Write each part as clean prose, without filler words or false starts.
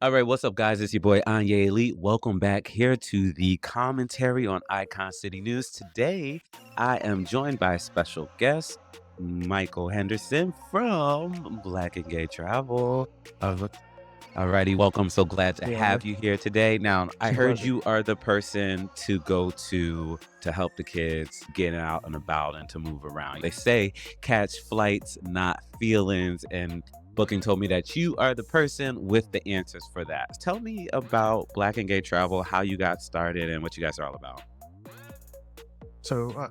All right, what's up, guys? It's your boy Anye Elite. Welcome back here to the commentary on Icon City News. Today, I am joined by a special guest, Michael Henderson from Black and Gay Travel. Uh, Alrighty, welcome. So glad to The honor. have you here today. Now, It's I a heard pleasure. you are the person to go to help the kids get out and about and to move around. They say catch flights, not feelings. And Booking told me that you are the person with the answers for that. Tell me about Black and Gay Travel, how you got started, and what you guys are all about. So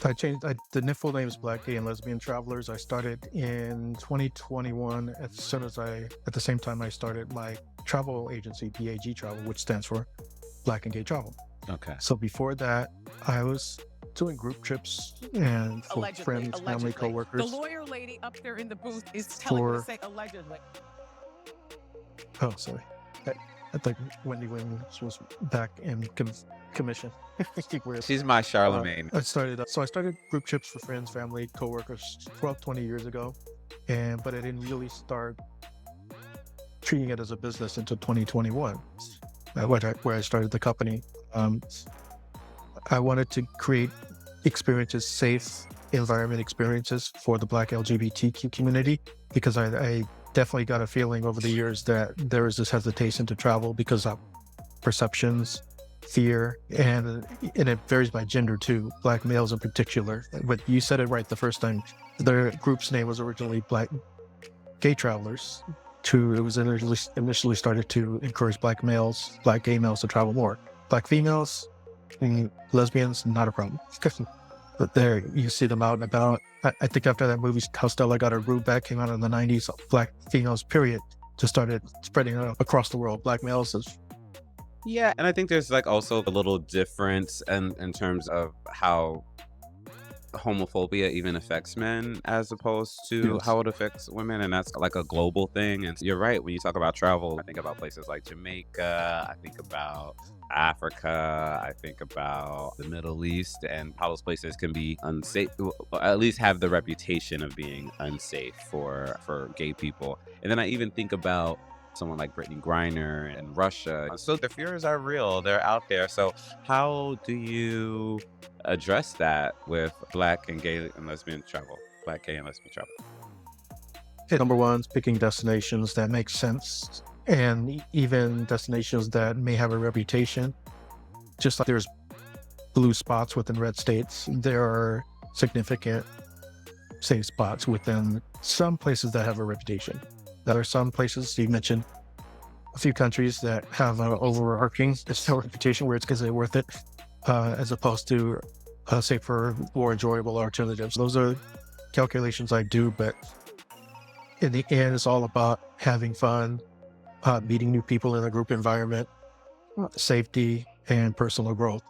I changed. The full name is Black Gay and Lesbian Travelers. I started in 2021. At the same time, I started my travel agency, BAG Travel, which stands for Black and Gay Travel. Okay. So before that, I was doing group trips and for Allegedly, friends, family, allegedly. The coworkers. lawyer lady up there in the booth is telling me to For say allegedly. oh, sorry, I, I think Wendy Williams was back in commission. Weird. She's my Charlemagne. I started group trips for friends, family, coworkers 12, 20 years ago. But I didn't really start treating it as a business until 2021, where I started the company. Um, I wanted to create safe environment experiences for the Black LGBTQ community, because I definitely got a feeling over the years that there is this hesitation to travel because of perceptions, fear, and it varies by gender too. Black males in particular. But you said it right the first time. The group's name was originally Black Gay Travelers. It was initially started to encourage black gay males to travel more. Black females, lesbians, not a problem. But there, you see them out and about. I think after that movie, How Stella Got Her Groove Back came out in the 90s, black females, period, just started spreading out across the world. Black males is Yeah, and I think there's like also a little difference in terms of how homophobia even affects men as opposed to yes. how it affects women, and that's like a global thing. And you're right, when you talk about travel, I think about places like Jamaica, I think about Africa, I think about the Middle East, and how those places can be unsafe, or at least have the reputation of being unsafe for gay people. And then I even think about someone like Brittany Griner in Russia. So the fears are real, they're out there. So how do you address that with Black and gay and lesbian travel? Black, gay, and lesbian travel. Number one is picking destinations that make sense, and even destinations that may have a reputation. Just like there's blue spots within red states, there are significant safe spots within some places that have a reputation. There are some places, you mentioned a few countries that have an overarching reputation where it's considered worth it, as opposed to safer, more enjoyable alternatives. Those are calculations I do, but in the end, it's all about having fun, meeting new people in a group environment, safety, and personal growth.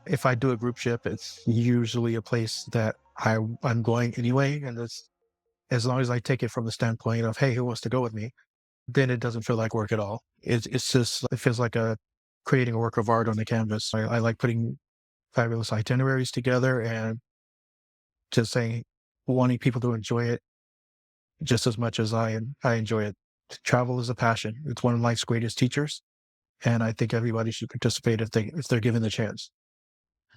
If I do a group trip, it's usually a place that I'm going anyway, and it's as long as I take it from the standpoint of, hey, who wants to go with me? Then it doesn't feel like work at all. It feels like creating a work of art on the canvas. I like putting fabulous itineraries together and just saying, wanting people to enjoy it just as much as I enjoy it. Travel is a passion. It's one of life's greatest teachers, and I think everybody should participate if they're given the chance.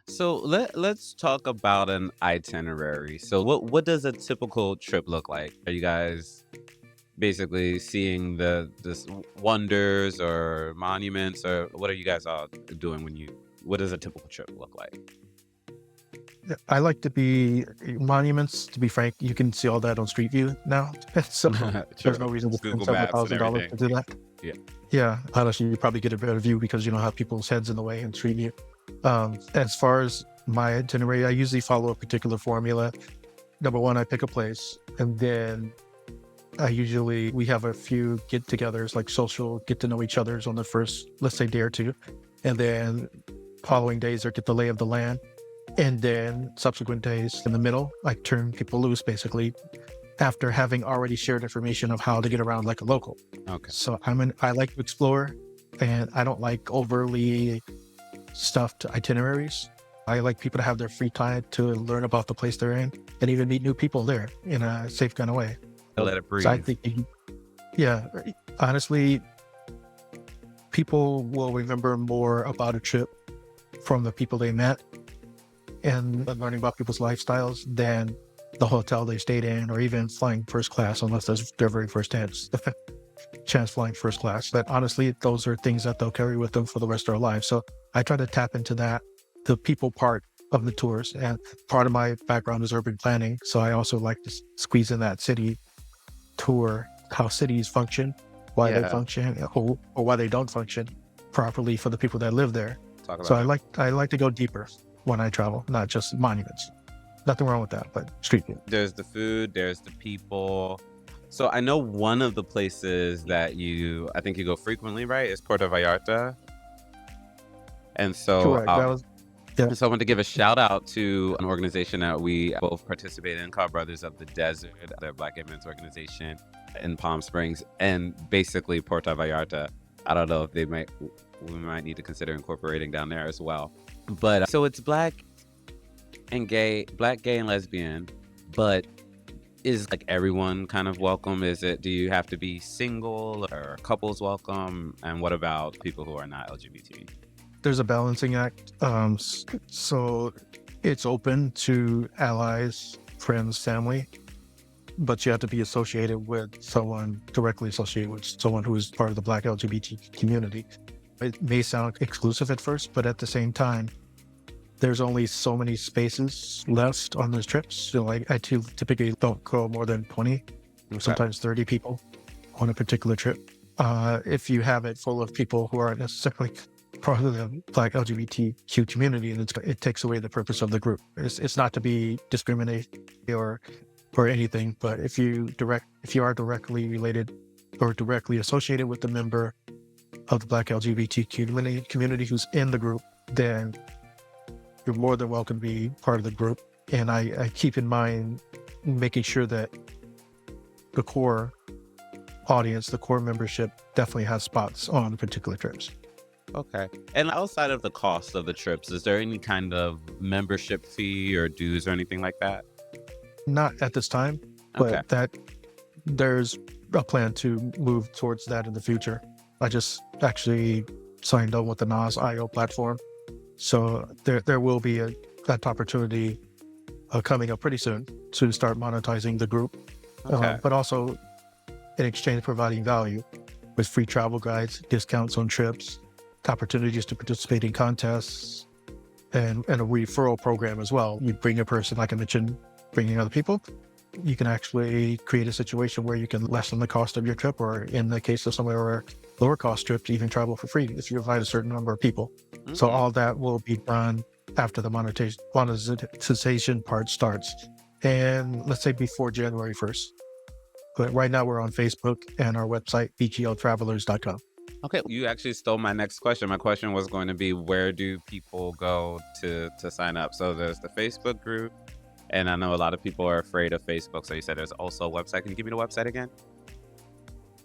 So let's talk about an itinerary. So what does a typical trip look like? Are you guys basically seeing the wonders or monuments, or what are you guys all doing when you? What does a typical trip look like? Yeah, I like to be monuments. To be frank, you can see all that on Street View now, so True. there's no reason to It's spend Google several Maps and thousand dollars everything. to do that. Yeah. Yeah, honestly, you probably get a better view because you don't have people's heads in the way in Street View. As far as my itinerary, I usually follow a particular formula. Number one, I pick a place, and then we have a few get-togethers, like social get to know each other's on the first, let's say, day or two, and then following days are get the lay of the land, and then subsequent days in the middle, I turn people loose basically after having already shared information of how to get around like a local. Okay. So I like to explore, and I don't like overly stuffed itineraries. I like people to have their free time to learn about the place they're in and even meet new people there in a safe kind of way. Let it So I breathe. think, yeah, honestly, people will remember more about a trip from the people they met and learning about people's lifestyles than the hotel they stayed in, or even flying first class, unless that's their very first chance flying first class. But honestly, those are things that they'll carry with them for the rest of their lives. So I try to tap into that, the people part of the tours. And part of my background is urban planning. So I also like to squeeze in that city tour, how cities function, why they Yeah. function, or why they don't function properly for the people that live there. Talk So about it. I like to go deeper when I travel, not just monuments. Nothing wrong with that, but street food. There's the food, there's the people. So I know one of the places that I think you go frequently, right? Is Puerto Vallarta. And so, Correct. That was yeah. so I want to give a shout out to an organization that we both participate in called Brothers of the Desert. They're a Black immigrants organization in Palm Springs, and basically Puerto Vallarta. I don't know if we might need to consider incorporating down there as well. But so it's black, gay and lesbian, but is like everyone kind of welcome? Do you have to be single, or couples welcome? And what about people who are not LGBT? There's a balancing act. So it's open to allies, friends, family, but you have to be directly associated with someone who is part of the Black LGBT community. It may sound exclusive at first, but at the same time, there's only so many spaces left on those trips. So like I typically don't go more than 20, Okay. sometimes 30 people on a particular trip. If you have it full of people who aren't necessarily part of the Black LGBTQ community, and it takes away the purpose of the group. It's not to be discriminating or anything, but if you are directly related or directly associated with the member of the Black LGBT community who's in the group, then you're more than welcome to be part of the group. And I keep in mind making sure that the core audience, the core membership, definitely has spots on particular trips. Okay. And outside of the cost of the trips, is there any kind of membership fee or dues or anything like that? Not at this time, Okay. but there's a plan to move towards that in the future. I just actually signed on with the Nas.io platform. So there will be that opportunity coming up pretty soon to start monetizing the group, Okay. but also in exchange providing value with free travel guides, discounts on trips, opportunities to participate in contests, and a referral program as well. You bring a person, like I mentioned, bringing other people. You can actually create a situation where you can lessen the cost of your trip, or in the case of somewhere where lower cost trips, even travel for free if you invite a certain number of people. So Mm. all that will be done after the monetization part starts. And let's say before January 1st. But right now we're on Facebook and our website, bgltravelers.com. Okay. You actually stole my next question. My question was going to be, where do people go to sign up? So there's the Facebook group, and I know a lot of people are afraid of Facebook. So you said there's also a website. Can you give me the website again?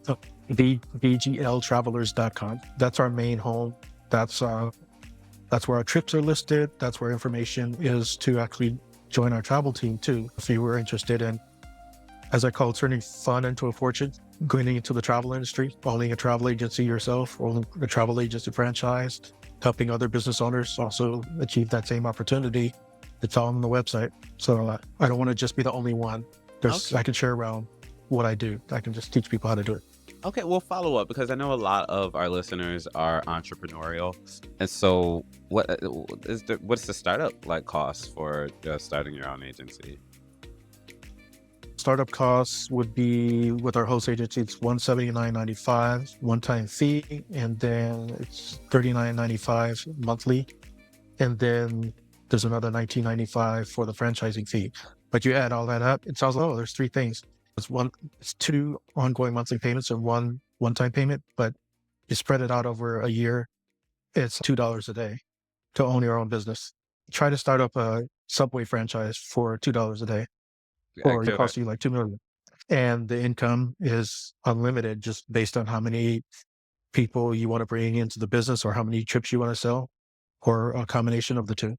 So bgltravelers.com. That's our main home. That's where our trips are listed. That's where information is to actually join our travel team too. If you were interested in, as I call it, turning fun into a fortune, going into the travel industry, owning a travel agency yourself, owning a travel agency franchise, helping other business owners also achieve that same opportunity. It's all on the website. So I don't want to just be the only one. Okay. I can share around what I do. I can just teach people how to do it. Okay, we'll follow up, because I know a lot of our listeners are entrepreneurial, and so what's the startup like cost for starting your own agency? Startup costs would be, with our host agency, it's $179.95 one-time fee, and then it's $39.95 monthly, and then there's another $19.95 for the franchising fee. But you add all that up, it sounds like, oh, there's three things. It's two ongoing monthly payments and one-time payment, but you spread it out over a year. It's $2 a day to own your own business. Try to start up a Subway franchise for $2 a day, or it Actually, costs you like $2 million. And the income is unlimited, just based on how many people you want to bring into the business or how many trips you want to sell, or a combination of the two.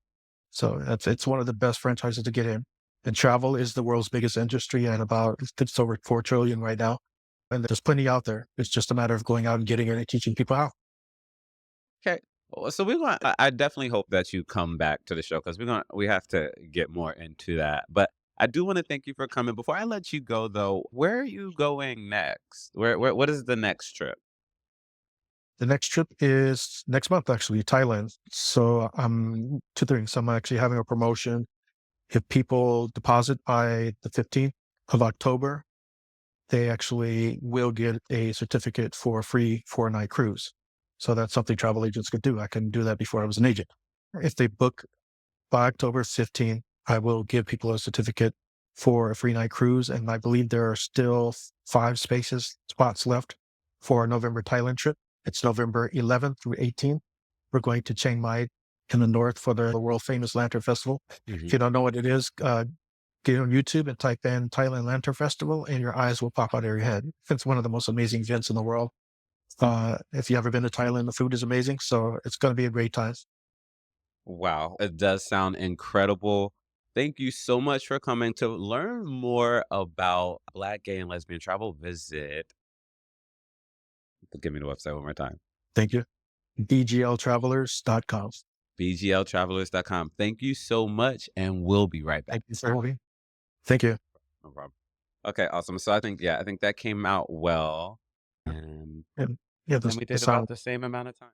So it's one of the best franchises to get in. And travel is the world's biggest industry at it's over 4 trillion right now. And there's plenty out there. It's just a matter of going out and getting it and teaching people how. Okay. Well, so we're going. I definitely hope that you come back to the show because we have to get more into that. But I do want to thank you for coming. Before I let you go, though, where are you going next? What is the next trip? The next trip is next month, actually, Thailand. So I'm tutoring. So I'm actually having a promotion. If people deposit by the 15th of October, they actually will get a certificate for a free 4-night cruise. So that's something travel agents could do. I can do that before I was an agent. If they book by October 15th, I will give people a certificate for a free night cruise. And I believe there are still 5 spots left for our November Thailand trip. It's November 11th through 18th. We're going to Chiang Mai in the north for the world famous Lantern Festival. If Hmm. you don't know what it is, get on YouTube and type in Thailand Lantern Festival, and your eyes will pop out of your head. It's one of the most amazing events in the world. If you ever been to Thailand, the food is amazing, so it's going to be a great time. Wow, it does sound incredible. Thank you so much for coming. To learn more about Black gay and lesbian travel, visit. Give me the website one more time. Thank you. bgltravelers.com. bgltravelers.com. Thank you so much, and we'll be right back. Thank you for having me. Thank you. No problem. Okay, awesome. So I think that came out well, and And yeah, then this we the did about sound the same amount of time.